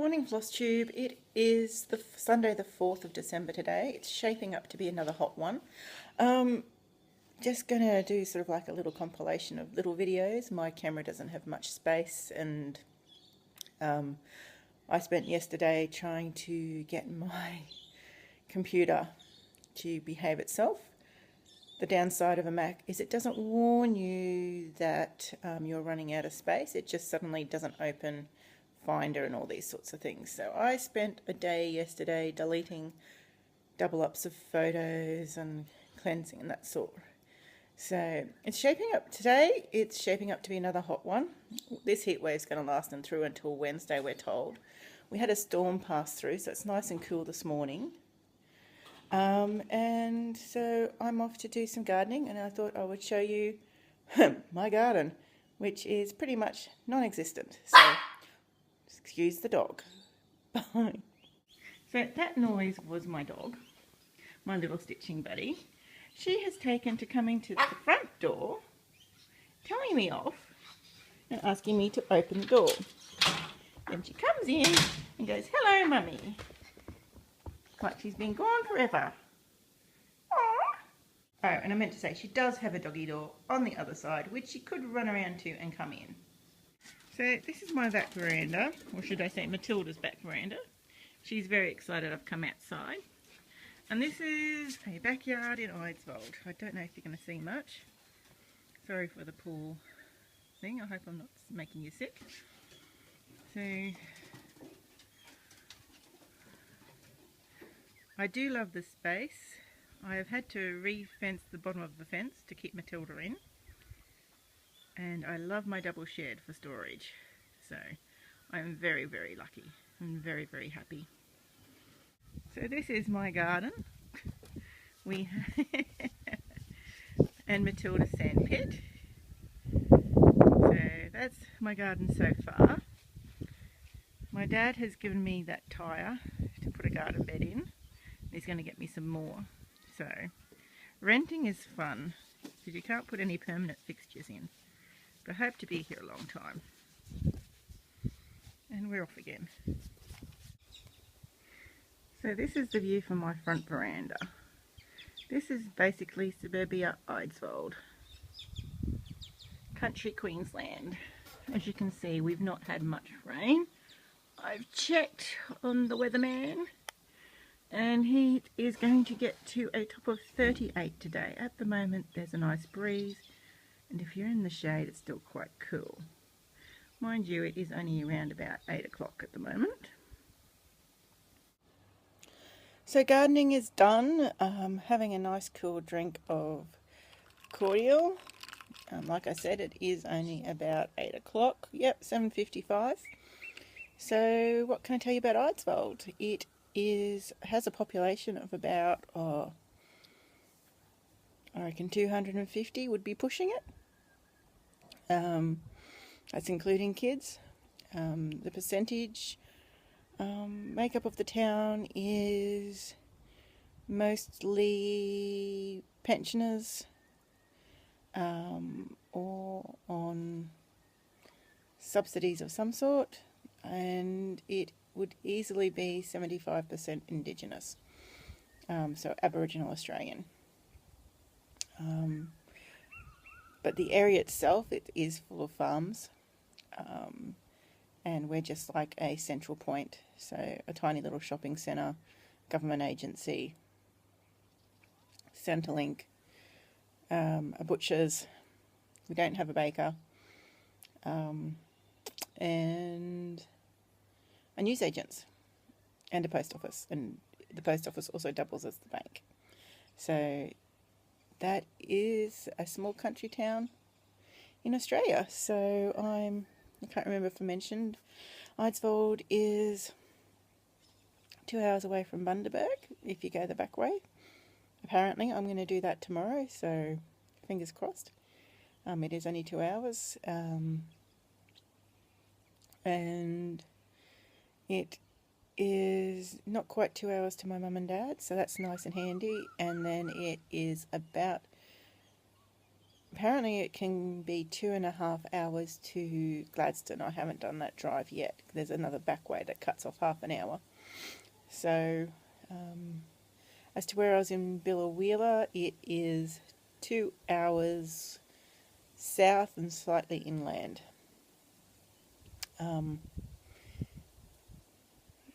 Morning Flosstube. It is the Sunday the 4th of December today. It's shaping up to be another hot one. Just gonna do sort of like a little compilation of little videos. My camera doesn't have much space, and I spent yesterday trying to get my computer to behave itself. The downside of a Mac is it doesn't warn you that you're running out of space. It just suddenly doesn't open Finder and all these sorts of things. So I spent a day yesterday deleting double ups of photos and cleansing and that sort. So it's shaping up today. It's shaping up to be another hot one. This heat wave is going to last through until Wednesday, we're told. We had a storm pass through, so it's nice and cool this morning. And so I'm off to do some gardening, and I thought I would show you my garden, which is pretty much non-existent. So excuse the dog. So that noise was my dog, my little stitching buddy. She has taken to coming to the front door, telling me off and asking me to open the door. Then she comes in and goes, "Hello, mummy." Like she's been gone forever. Aww. Oh, and I meant to say, she does have a doggy door on the other side, which she could run around to and come in. So this is my back veranda, or should I say Matilda's back veranda. She's very excited I've come outside. And this is a backyard in Eidsvold. I don't know if you're going to see much. Sorry for the pool thing. I hope I'm not making you sick. So I do love this space. I have had to re-fence the bottom of the fence to keep Matilda in. And I love my double shed for storage. So I'm very, very lucky. I'm very, very happy. So this is my garden. And Matilda's sand pit. So that's my garden so far. My dad has given me that tyre to put a garden bed in. He's going to get me some more. So renting is fun because you can't put any permanent fixtures in. But I hope to be here a long time. And we're off again. So this is the view from my front veranda. This is basically suburbia Eidsvold, country Queensland. As you can see, we've not had much rain. I've checked on the weatherman, and he is going to get to a top of 38 today. At the moment there's a nice breeze, and if you're in the shade it's still quite cool. Mind you, it is only around about 8 o'clock at the moment. So gardening is done. Having a nice cool drink of cordial. Like I said, it is only about 8 o'clock. Yep, 7:55. So what can I tell you about Eidsvold? It has a population of about, I reckon 250 would be pushing it. That's including kids. The percentage makeup of the town is mostly pensioners or on subsidies of some sort, and it would easily be 75% Indigenous, so Aboriginal Australian. But the area itself, it is full of farms, and we're just like a central point, so a tiny little shopping centre, government agency, Centrelink, a butcher's. We don't have a baker, and a newsagent's, and a post office, and the post office also doubles as the bank. So that is a small country town in Australia. So I can't remember if I mentioned, Eidsvold is 2 hours away from Bundaberg if you go the back way. Apparently I'm going to do that tomorrow, so fingers crossed. It is only 2 hours, and it is not quite 2 hours to my mum and dad, so that's nice and handy. And then it is about apparently it can be 2.5 hours to Gladstone. I haven't done that drive yet. There's another back way that cuts off half an hour. So, as to where I was in Billawheeler, it is 2 hours south and slightly inland.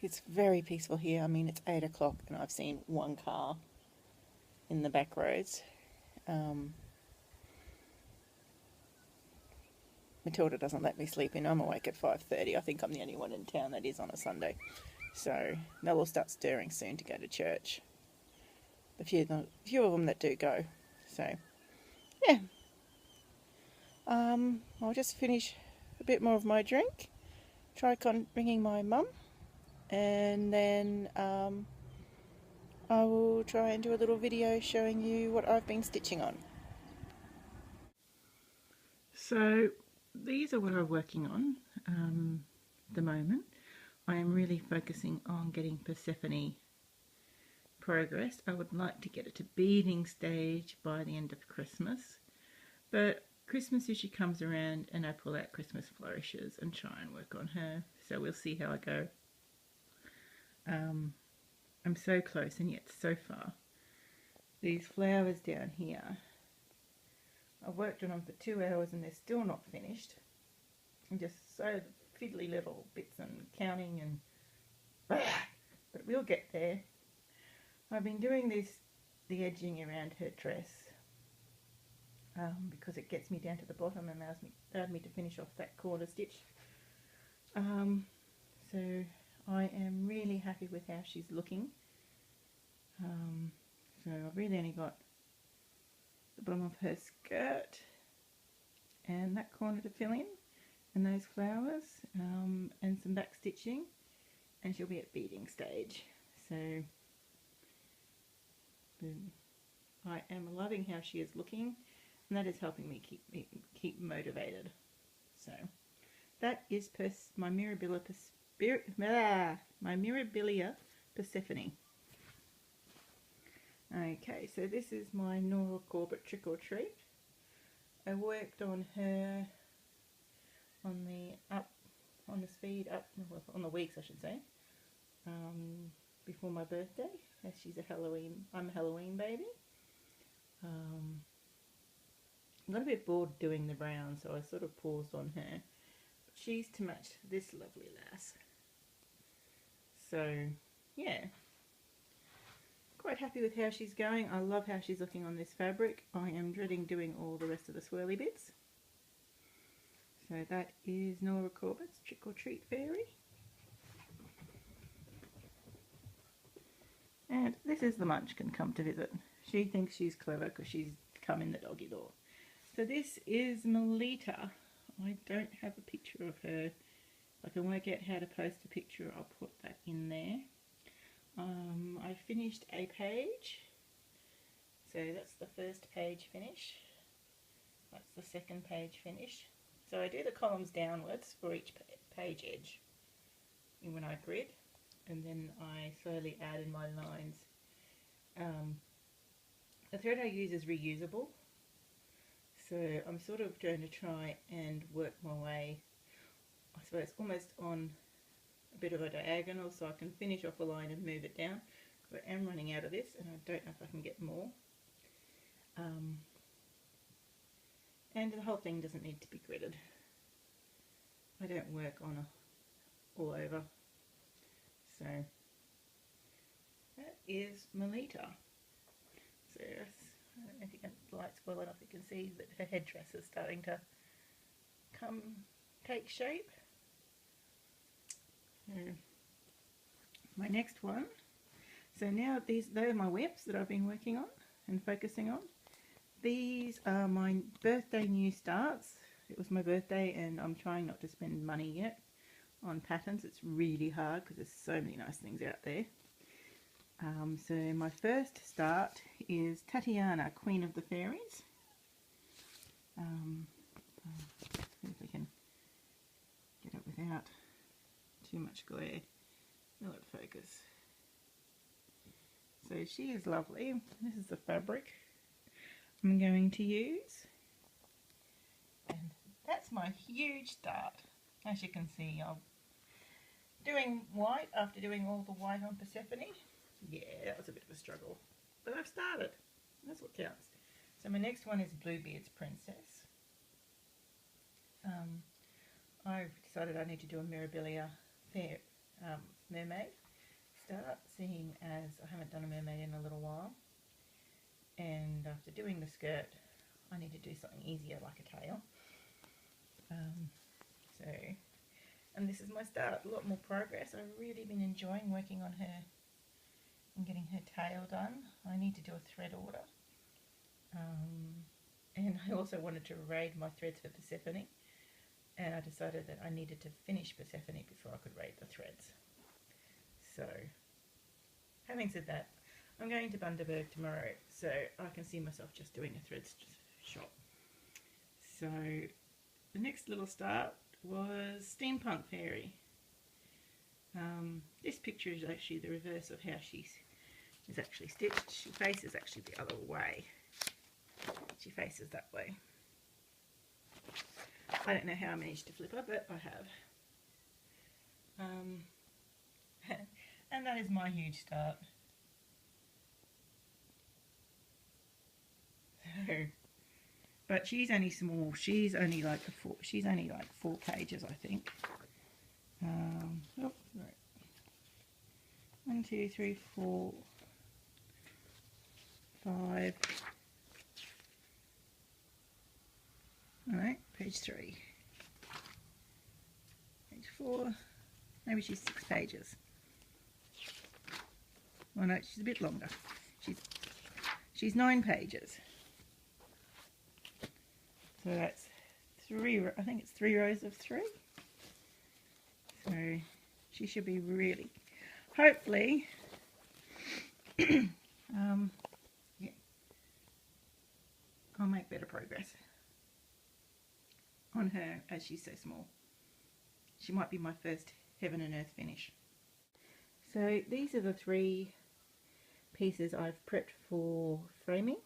It's very peaceful here. I mean, it's 8 o'clock and I've seen one car in the back roads. Matilda doesn't let me sleep in. I'm awake at 5:30. I think I'm the only one in town that is on a Sunday. So they'll all start stirring soon to go to church. The few of them that do go. So, yeah. I'll just finish a bit more of my drink. Try ringing my mum. And then I will try and do a little video showing you what I've been stitching on. So these are what I'm working on at the moment. I am really focusing on getting Persephone progressed. I would like to get it to beading stage by the end of Christmas, but Christmas usually comes around and I pull out Christmas flourishes and try and work on her, so we'll see how I go. I'm so close and yet so far. These flowers down here, I've worked on them for 2 hours and they're still not finished. I'm just so fiddly little bits and counting and but we'll get there. I've been doing the edging around her dress because it gets me down to the bottom and allowed me to finish off that corner stitch. So I am really happy with how she's looking. So I've really only got the bottom of her skirt and that corner to fill in, and those flowers, and some back stitching, and she'll be at beading stage. So I am loving how she is looking, and that is helping me keep motivated. So that is my Mirabilia Persephone. Okay, so this is my Nora Corbett Trick or Treat. I worked on her on the weeks I should say, before my birthday, as I'm a Halloween baby. I got a bit bored doing the brown, so I sort of paused on her. But she's to match this lovely lass. So, yeah. Quite happy with how she's going. I love how she's looking on this fabric. I am dreading doing all the rest of the swirly bits. So that is Nora Corbett's Trick or Treat Fairy. And this is the Munchkin come to visit. She thinks she's clever because she's come in the doggy door. So this is Melita. I don't have a picture of her. If I can work out how to post a picture, I'll put that in there. I finished a page. So that's the first page finish. That's the second page finish. So I do the columns downwards for each page edge when I grid, and then I slowly add in my lines. The thread I use is reusable, so I'm sort of going to try and work my way, I suppose, almost on a bit of a diagonal so I can finish off a line and move it down. But I am running out of this and I don't know if I can get more. And the whole thing doesn't need to be gridded. I don't work on all over. So that is Melita. So I don't know if you can, the light's well enough, you can see that her headdress is starting to take shape. My next one. So now they're my whips that I've been working on and focusing on. These are my birthday new starts. It was my birthday and I'm trying not to spend money yet on patterns. It's really hard because there's so many nice things out there. So my first start is Tatiana, Queen of the Fairies. See if I can get it without too much glare. Will it focus? So she is lovely. This is the fabric I'm going to use. my huge start. As you can see, I'm doing white after doing all the white on Persephone. Yeah, that was a bit of a struggle, but I've started. That's what counts. So my next one is Bluebeard's Princess. I've decided I need to do a Mirabilia fair mermaid start, seeing as I haven't done a mermaid in a little while. And after doing the skirt, I need to do something easier like a tail. And this is my start. A lot more progress. I've really been enjoying working on her and getting her tail done. I need to do a thread order. And I also wanted to raid my threads for Persephone. And I decided that I needed to finish Persephone before I could raid the threads. So, having said that, I'm going to Bundaberg tomorrow, so I can see myself just doing a threads shop. So, the next little start was Steampunk Fairy. This picture is actually the reverse of how she is actually stitched. She faces actually the other way. She faces that way. I don't know how I managed to flip her, but I have. And that is my huge start. So, but she's only small. She's only like four pages, I think. Oh, right. 1, 2, 3, 4, 5. Alright, page 3. Page 4. Maybe she's 6 pages. Oh no, she's a bit longer. She's 9 pages. So that's 3, I think it's 3 rows of 3. So she should be really, hopefully, yeah, I'll make better progress on her as she's so small. She might be my first Heaven and Earth finish. So these are the 3 pieces I've prepped for framing.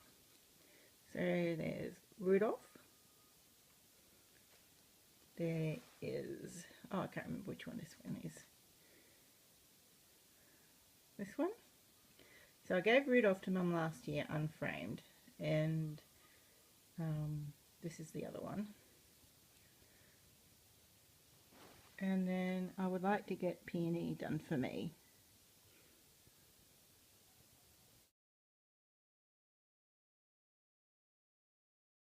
So there's Rudolph. There is, oh I can't remember which one this one is. This one. So I gave Rudolph to Mum last year unframed, and this is the other one. And then I would like to get Peony done for me.